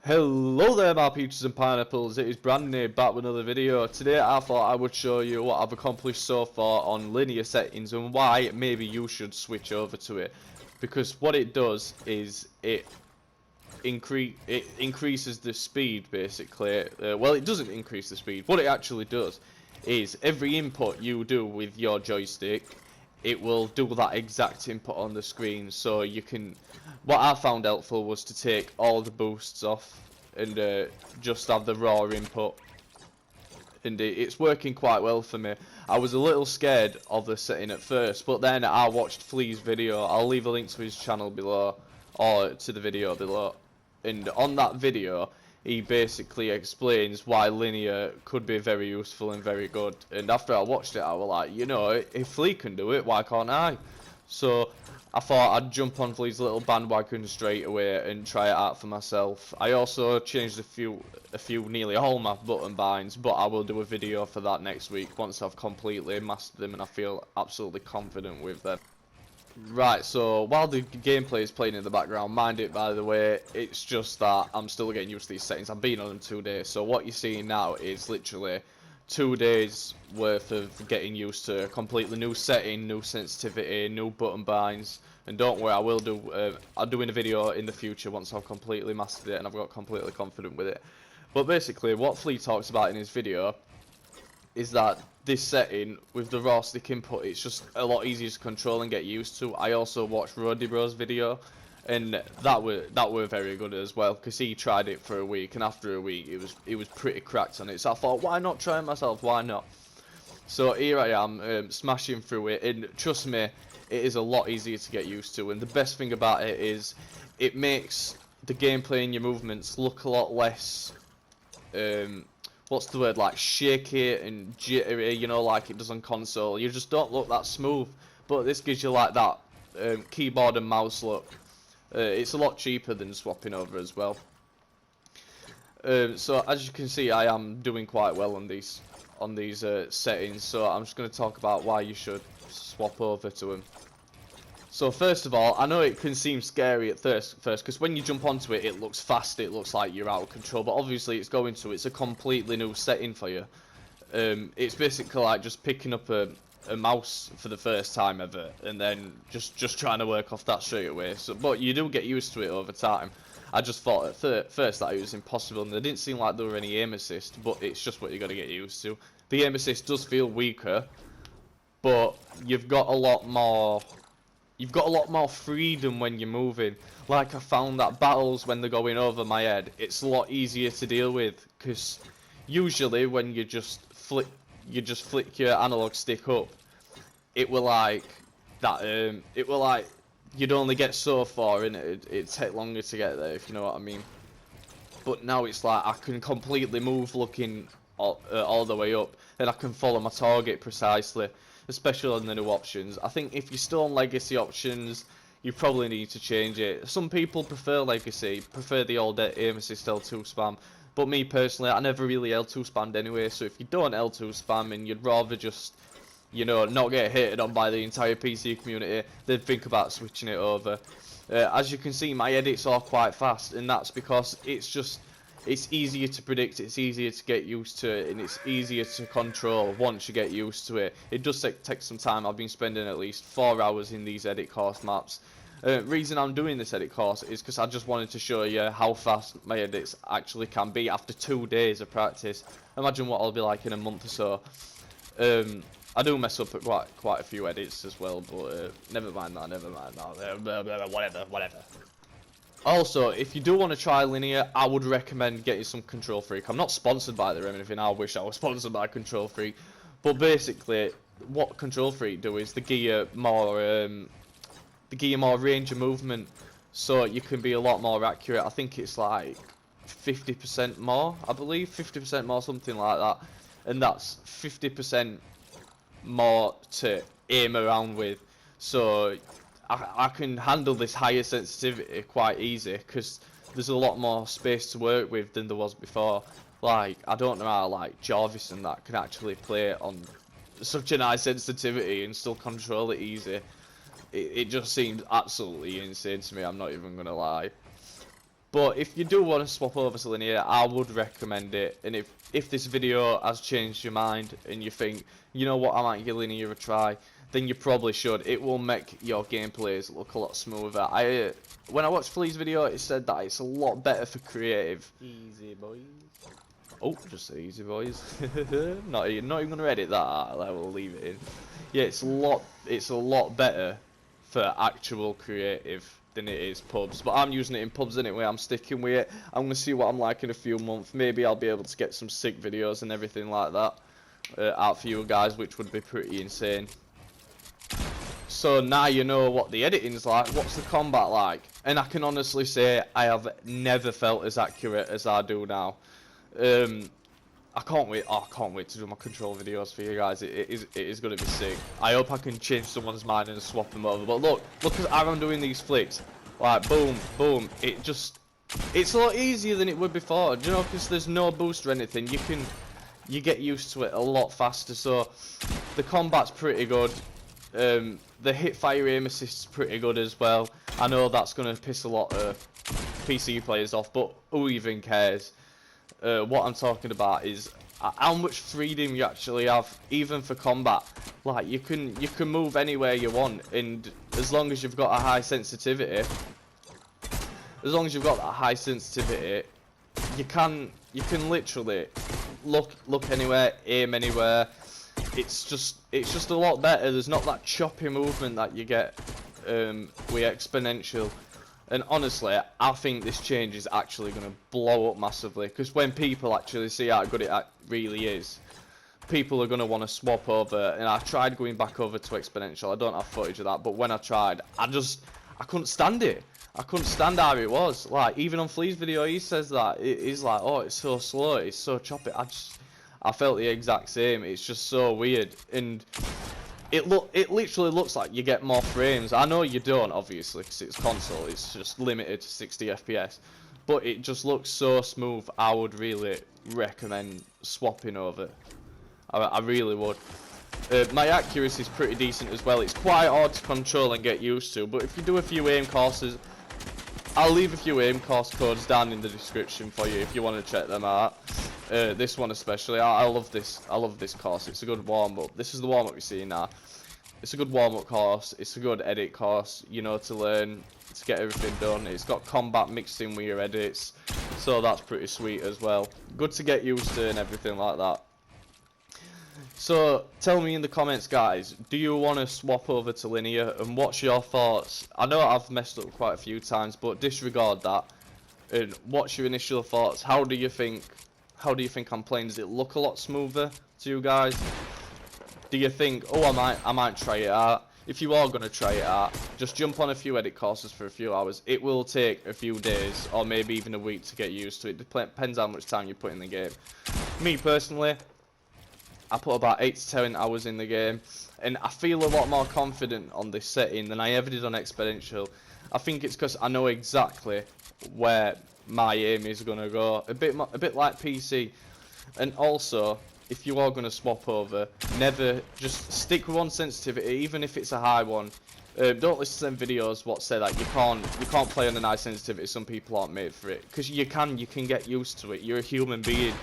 Hello there my peaches and pineapples, it is Brandon back with another video. Today I thought I would show you what I've accomplished so far on linear settings and why maybe you should switch over to it. Because what it does is it increases the speed basically. Well, it doesn't increase the speed. What it actually does is every input you do with your joystick, it will do that exact input on the screen. So you can, what I found helpful was to take all the boosts off and just have the raw input, and it's working quite well for me. I was a little scared of the setting at first, but then I watched Flea's video. I'll leave a link to his channel below, or to the video below, and on that video he basically explains why linear could be very useful and very good. And after I watched it I was like, you know, if Flea can do it, why can't I? So I thought I'd jump on Flea's little bandwagon straight away and try it out for myself. I also changed a few, nearly all my button binds, but I will do a video for that next week once I've completely mastered them and I feel absolutely confident with them. Right, so while the gameplay is playing in the background, mind it by the way, it's just that I'm still getting used to these settings. I've been on them 2 days, so what you're seeing now is literally 2 days worth of getting used to a completely new setting, new sensitivity, new button binds. And don't worry, I'm doing a video in the future once I've completely mastered it and I've got completely confident with it. But basically what Flea talks about in his video is that this setting with the raw stick input, it's just a lot easier to control and get used to. I also watched Roddy Bro's video, and that were very good as well, because he tried it for a week, and after a week it was pretty cracked on it. So I thought, why not try it myself? Why not? So here I am, smashing through it, and trust me, it is a lot easier to get used to. And the best thing about it is it makes the gameplay and your movements look a lot less what's the word, like shaky and jittery, you know, like it does on console. You just don't look that smooth, but this gives you like that keyboard and mouse look. It's a lot cheaper than swapping over as well. So as you can see, I am doing quite well on these settings, so I'm just going to talk about why you should swap over to them. So first of all, I know it can seem scary at first, because when you jump onto it, it looks fast, it looks like you're out of control, but obviously it's a completely new setting for you. It's basically like just picking up a mouse for the first time ever, and then just trying to work off that straight away. So, but you do get used to it over time. I just thought at first that it was impossible, and there didn't seem like there were any aim assist, but it's just what you got to get used to. The aim assist does feel weaker, but you've got a lot more freedom when you're moving. Like I found that battles when they're going over my head, it's a lot easier to deal with, because usually when you just flick your analog stick up, it will like that. You'd only get so far and it'd take longer to get there, if you know what I mean. But now it's like I can completely move looking all the way up, and I can follow my target precisely, especially on the new options. I think if you're still on legacy options, you probably need to change it. Some people prefer legacy, prefer the old aim assist L2 spam, but me personally, I never really L2 spammed anyway. So if you don't L2 spam and you'd rather just, you know, not get hated on by the entire PC community, then think about switching it over. As you can see, my edits are quite fast, and that's because it's easier to predict, it's easier to get used to it, and it's easier to control once you get used to it. It does take some time. I've been spending at least 4 hours in these edit course maps. Reason I'm doing this edit course is because I just wanted to show you how fast my edits actually can be after 2 days of practice. Imagine what I'll be like in a month or so. I do mess up at quite a few edits as well, but never mind that, whatever. Also, if you do want to try linear, I would recommend getting some Control Freak. I'm not sponsored by them or anything. I wish I was sponsored by Control Freak. But basically, what Control Freak do is they give you more range of movement, so you can be a lot more accurate. I think it's like 50% more, I believe, 50% more, something like that. And that's 50% more to aim around with. So I can handle this higher sensitivity quite easy, because there's a lot more space to work with than there was before. Like, I don't know how like Jarvis and that can actually play on such a high sensitivity and still control it easy. It just seems absolutely insane to me, I'm not even gonna lie. But if you do want to swap over to linear, I would recommend it. And if this video has changed your mind and you think, you know what, I might give linear a try, then you probably should. It will make your gameplays look a lot smoother. When I watched Flea's video, it said that it's a lot better for creative. Easy boys. Oh, just say easy boys. not even gonna edit that out. I will leave it in. Yeah, it's a lot better for actual creative than it is pubs. But I'm using it in pubs anyway. I'm sticking with it. I'm gonna see what I'm like in a few months. Maybe I'll be able to get some sick videos and everything like that out for you guys, which would be pretty insane. So now you know what the editing's like. What's the combat like? And I can honestly say I have never felt as accurate as I do now. I can't wait. Oh, I can't wait to do my control videos for you guys. It is going to be sick. I hope I can change someone's mind and swap them over. But look how I'm doing these flicks. Like boom, boom. It's a lot easier than it would before. Do you know? Because there's no boost or anything. You get used to it a lot faster. So the combat's pretty good. The hip fire aim assist is pretty good as well. I know that's going to piss a lot of PC players off, but who even cares? What I'm talking about is how much freedom you actually have, even for combat. Like you can move anywhere you want, and as long as you've got a high sensitivity, you can literally look anywhere, aim anywhere. It's just a lot better. There's not that choppy movement that you get with exponential. And honestly, I think this change is actually going to blow up massively, because when people actually see how good it really is, people are going to want to swap over. And I tried going back over to exponential. I don't have footage of that, but when I tried, I couldn't stand it. I couldn't stand how it was. Like even on Flea's video, he says that he's like, oh, it's so slow, it's so choppy. I felt the exact same. It's just so weird, and it literally looks like you get more frames. I know you don't, obviously, because it's console. It's just limited to 60 FPS, but it just looks so smooth. I would really recommend swapping over. I really would. My accuracy is pretty decent as well. It's quite hard to control and get used to, but if you do a few aim courses, I'll leave a few aim course codes down in the description for you if you want to check them out. This one especially, I love this. I love this course. It's a good warm up. This is the warm up you're seeing now. It's a good warm up course. It's a good edit course, you know, to learn to get everything done. It's got combat mixed in with your edits, so that's pretty sweet as well. Good to get used to and everything like that. So tell me in the comments, guys, do you want to swap over to linear, and what's your thoughts? I know I've messed up quite a few times, but disregard that. And what's your initial thoughts? How do you think I'm playing? Does it look a lot smoother to you guys? Do you think, oh, I might try it out? If you are gonna try it out, just jump on a few edit courses for a few hours. It will take a few days or maybe even a week to get used to it. Depends how much time you put in the game. Me personally, I put about 8 to 10 hours in the game, and I feel a lot more confident on this setting than I ever did on exponential. I think it's because I know exactly where my aim is gonna go, a bit like PC. And also, if you are gonna swap over, never just stick with one sensitivity, even if it's a high one. Don't listen to them videos what say that you can't play on a high sensitivity. Some people aren't made for it, because you can get used to it. You're a human being.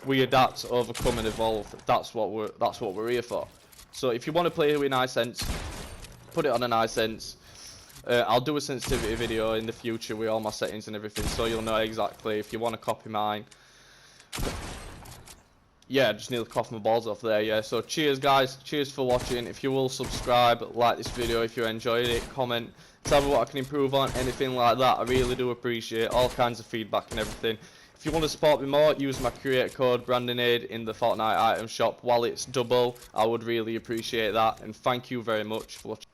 We adapt, overcome, and evolve. That's what we're here for. So if you want to play with high sense, put it on an high sense. I'll do a sensitivity video in the future with all my settings and everything, so you'll know exactly if you want to copy mine. Yeah, just need to cough my balls off there. Yeah, so cheers guys, cheers for watching. If you will subscribe, like this video if you enjoyed it, comment, tell me what I can improve on, anything like that. I really do appreciate all kinds of feedback and everything. If you want to support me more, use my creator code BrandonAid in the Fortnite item shop while it's double. I would really appreciate that, and thank you very much for watching.